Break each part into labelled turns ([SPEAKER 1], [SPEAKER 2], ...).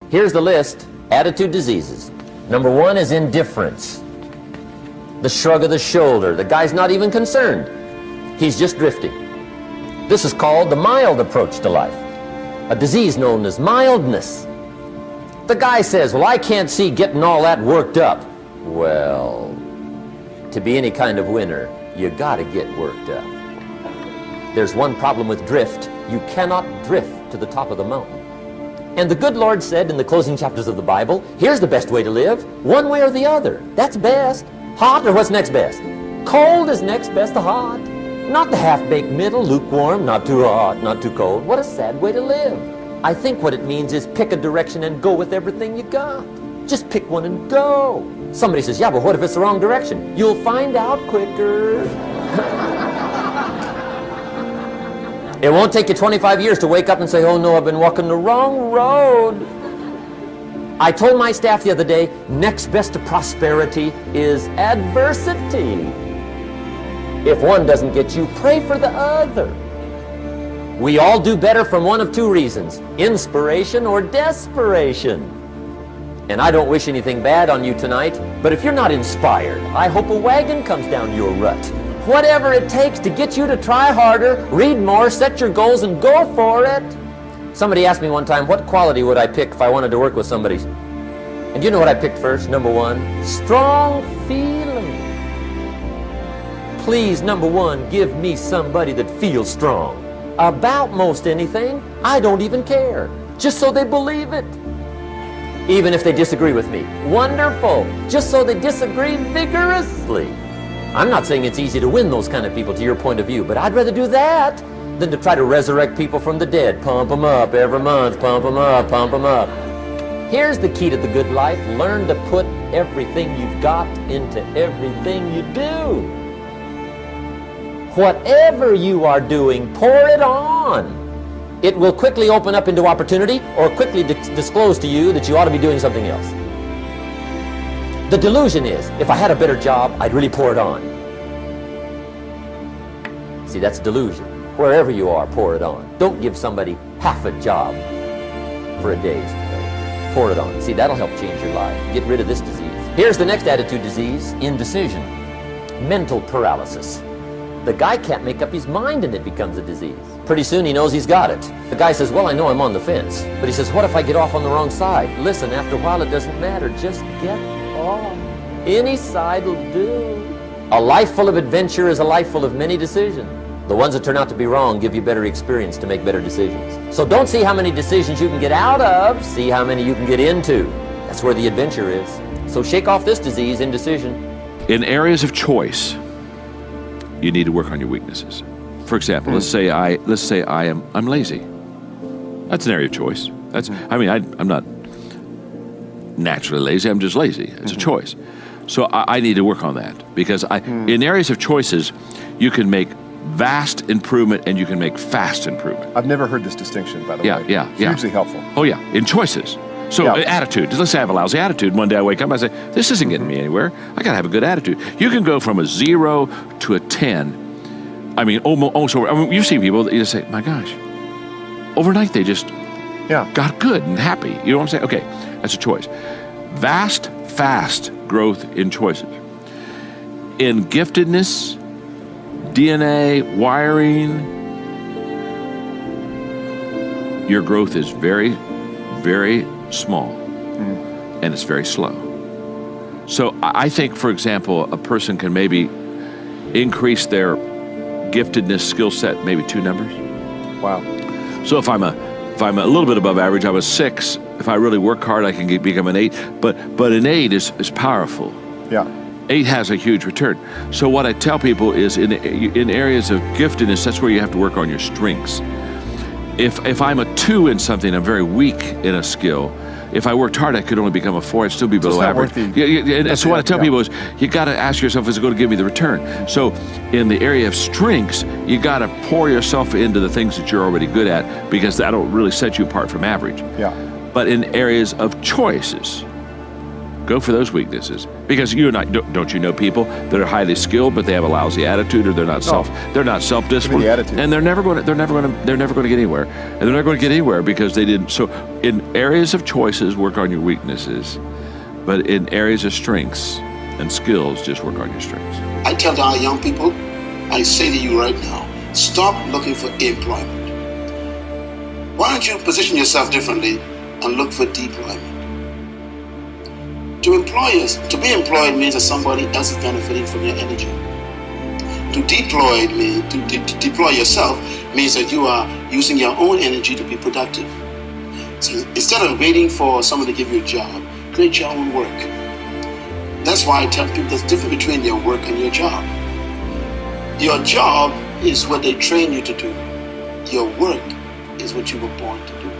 [SPEAKER 1] Here's the list. Attitude diseases. Number 1 is indifference. The shrug of the shoulder. The guy's not even concerned. He's just drifting. This is called the mild approach to life, a disease known as mildness. The guy says, well, I can't see getting all that worked up. Well, to be any kind of winner, you gotta get worked up. There's one problem with drift. You cannot drift to the top of the mountain. And the good Lord said in the closing chapters of the Bible, here's the best way to live, one way or the other. That's best. Hot or what's next best? Cold is next best to hot. Not the half-baked middle, lukewarm, not too hot, not too cold. What a sad way to live. I think what it means is pick a direction and go with everything you got. Just pick one and go. Somebody says, yeah, but what if it's the wrong direction? You'll find out quicker. It won't take you 25 years to wake up and say, oh no, I've been walking the wrong road. I told my staff the other day, next best to prosperity is adversity. If one doesn't get you, pray for the other. We all do better from one of 2 reasons, inspiration or desperation. And I don't wish anything bad on you tonight, but if you're not inspired, I hope a wagon comes down your rut. Whatever it takes to get you to try harder, read more, set your goals, and go for it. Somebody asked me one time, what quality would I pick if I wanted to work with somebody? And you know what I picked first? Number 1, strong feeling. Please, number 1, give me somebody that feels strong. About most anything, I don't even care. Just so they believe it. Even if they disagree with me. Wonderful. Just so they disagree vigorously. I'm not saying it's easy to win those kind of people to your point of view, but I'd rather do that than to try to resurrect people from the dead. Pump them up every month, pump them up, pump them up. Here's the key to the good life. Learn to put everything you've got into everything you do. Whatever you are doing, pour it on. It will quickly open up into opportunity or quickly disclose to you that you ought to be doing something else. The delusion is, if I had a better job, I'd really pour it on. See, that's delusion. Wherever you are, pour it on. Don't give somebody half a job for a day's pay. Pour it on. See, that'll help change your life. Get rid of this disease. Here's the next attitude disease, indecision. Mental paralysis. The guy can't make up his mind and it becomes a disease. Pretty soon he knows he's got it. The guy says, well, I know I'm on the fence. But he says, what if I get off on the wrong side? Listen, after a while it doesn't matter. Just get off. Any side will do. A life full of adventure is a life full of many decisions. The ones that turn out to be wrong give you better experience to make better decisions. So don't see how many decisions you can get out of, see how many you can get into. That's where the adventure is. So shake off this disease, indecision.
[SPEAKER 2] In areas of choice, you need to work on your weaknesses. For example, let's say I'm lazy. That's an area of choice. I'm not naturally lazy, I'm just lazy. It's a choice. So I need to work on that because in areas of choices, you can make vast improvement and you can make fast improvement.
[SPEAKER 3] I've never heard this distinction, by the way.
[SPEAKER 2] Yeah.
[SPEAKER 3] Hugely helpful.
[SPEAKER 2] Oh yeah, in choices. So attitude, let's say I have a lousy attitude. One day I wake up and I say, this isn't getting me anywhere. I gotta have a good attitude. You can go from a 0 to a 10. I mean, almost over. I mean, you see people that you just say, my gosh, overnight they just got good and happy. You know what I'm saying? Okay, that's a choice. Vast, fast growth in choices. In giftedness, DNA, wiring, your growth is very, very small and it's very slow. So I think, for example, a person can maybe increase their giftedness skill set maybe 2 numbers.
[SPEAKER 3] Wow.
[SPEAKER 2] So if I'm a little bit above average, I'm a 6. If I really work hard, I can become an 8. But an 8 is powerful.
[SPEAKER 3] Yeah.
[SPEAKER 2] 8 has a huge return. So what I tell people is in areas of giftedness, that's where you have to work on your strengths. If I'm a 2 in something, I'm very weak in a skill. If I worked hard, I could only become a 4. I'd still be below average. So what I tell people is, you got to ask yourself, is it going to give me the return? So in the area of strengths, you got to pour yourself into the things that you're already good at, because that'll really set you apart from average.
[SPEAKER 3] Yeah.
[SPEAKER 2] But in areas of choices, Go for those weaknesses, because you and I don't you know people that are highly skilled but they have a lousy attitude, or they're not self-disciplined, and they're never going to get anywhere, and they're not going to get anywhere because they didn't. So in areas of choices, work on your weaknesses, but in areas of strengths and skills, just work on your strengths.
[SPEAKER 4] I tell our young people, I say to you right now, stop looking for employment. Why don't you position yourself differently and look for deployment? To be employed means that somebody else is benefiting from your energy. To deploy yourself means that you are using your own energy to be productive. So instead of waiting for someone to give you a job, create your own work. That's why I tell people there's a difference between your work and your job. Your job is what they train you to do. Your work is what you were born to do.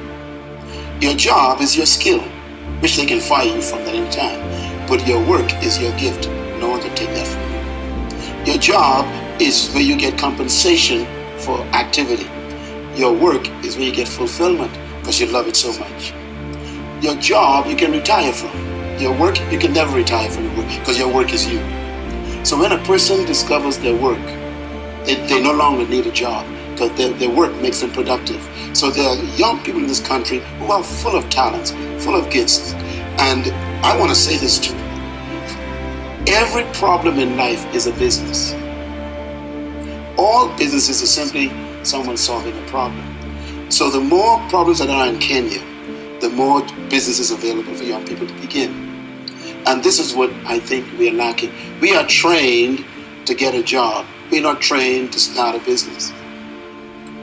[SPEAKER 4] Your job is your skill, which they can fire you from at any time. But your work is your gift. No one can take that from you. Your job is where you get compensation for activity. Your work is where you get fulfillment because you love it so much. Your job you can retire from. Your work you can never retire from your work because your work is you. So when a person discovers their work, they no longer need a job because their work makes them productive. So there are young people in this country who are full of talents, full of gifts. And I want to say this too. Every problem in life is a business. All businesses are simply someone solving a problem. So the more problems that are in Kenya, the more businesses available for young people to begin. And this is what I think we are lacking. We are trained to get a job. We're not trained to start a business.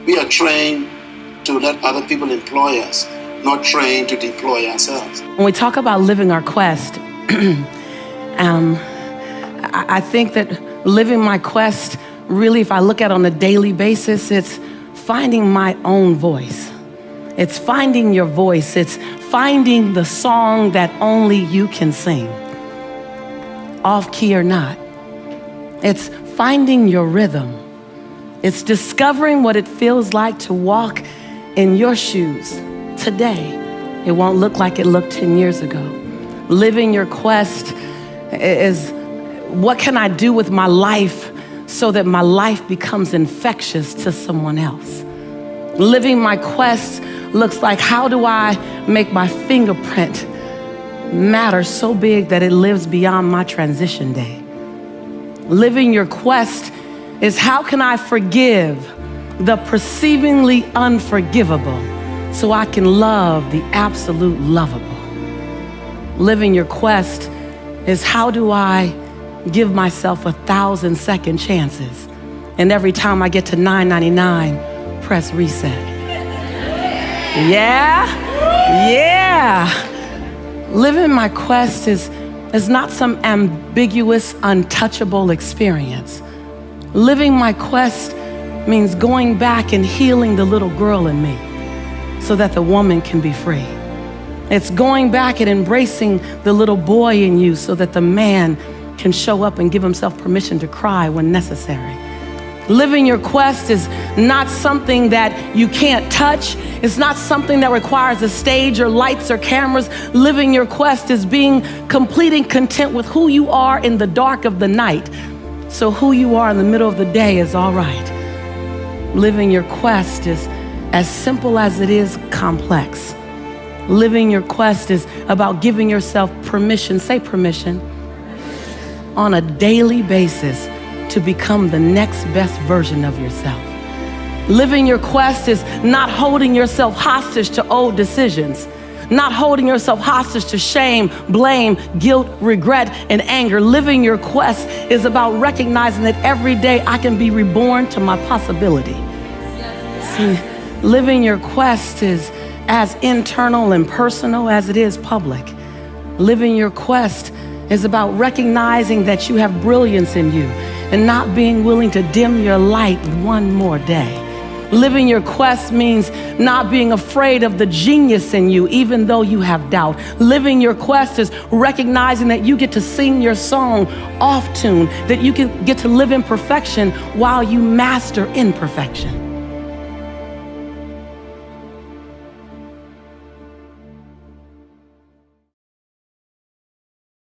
[SPEAKER 4] We are trained to let other people employ us, not trained to deploy ourselves.
[SPEAKER 5] When we talk about living our quest, I think that living my quest, really, if I look at it on a daily basis, it's finding my own voice. It's finding your voice. It's finding the song that only you can sing, off key or not. It's finding your rhythm. It's discovering what it feels like to walk in your shoes today. It won't look like it looked 10 years ago. Living your quest is, what can I do with my life so that my life becomes infectious to someone else? Living my quest looks like, how do I make my fingerprint matter so big that it lives beyond my transition day? Living your quest is, how can I forgive the perceivingly unforgivable so I can love the absolute lovable? Living your quest is, how do I give myself 1,000 second chances, and every time I get to 999, press reset? Yeah. Living my quest is not some ambiguous, untouchable experience. Living my quest means going back and healing the little girl in me so that the woman can be free. It's going back and embracing the little boy in you so that the man can show up and give himself permission to cry when necessary. Living your quest is not something that you can't touch. It's not something that requires a stage or lights or cameras. Living your quest is being completely content with who you are in the dark of the night, so who you are in the middle of the day is all right. Living your quest is as simple as it is complex. Living your quest is about giving yourself permission, say permission, on a daily basis to become the next best version of yourself. Living your quest is not holding yourself hostage to old decisions, not holding yourself hostage to shame, blame, guilt, regret, and anger. Living your quest is about recognizing that every day I can be reborn to my possibility. See, living your quest is as internal and personal as it is public. Living your quest is about recognizing that you have brilliance in you and not being willing to dim your light one more day. Living your quest means not being afraid of the genius in you, even though you have doubt. Living your quest is recognizing that you get to sing your song off tune, that you can get to live in perfection while you master imperfection.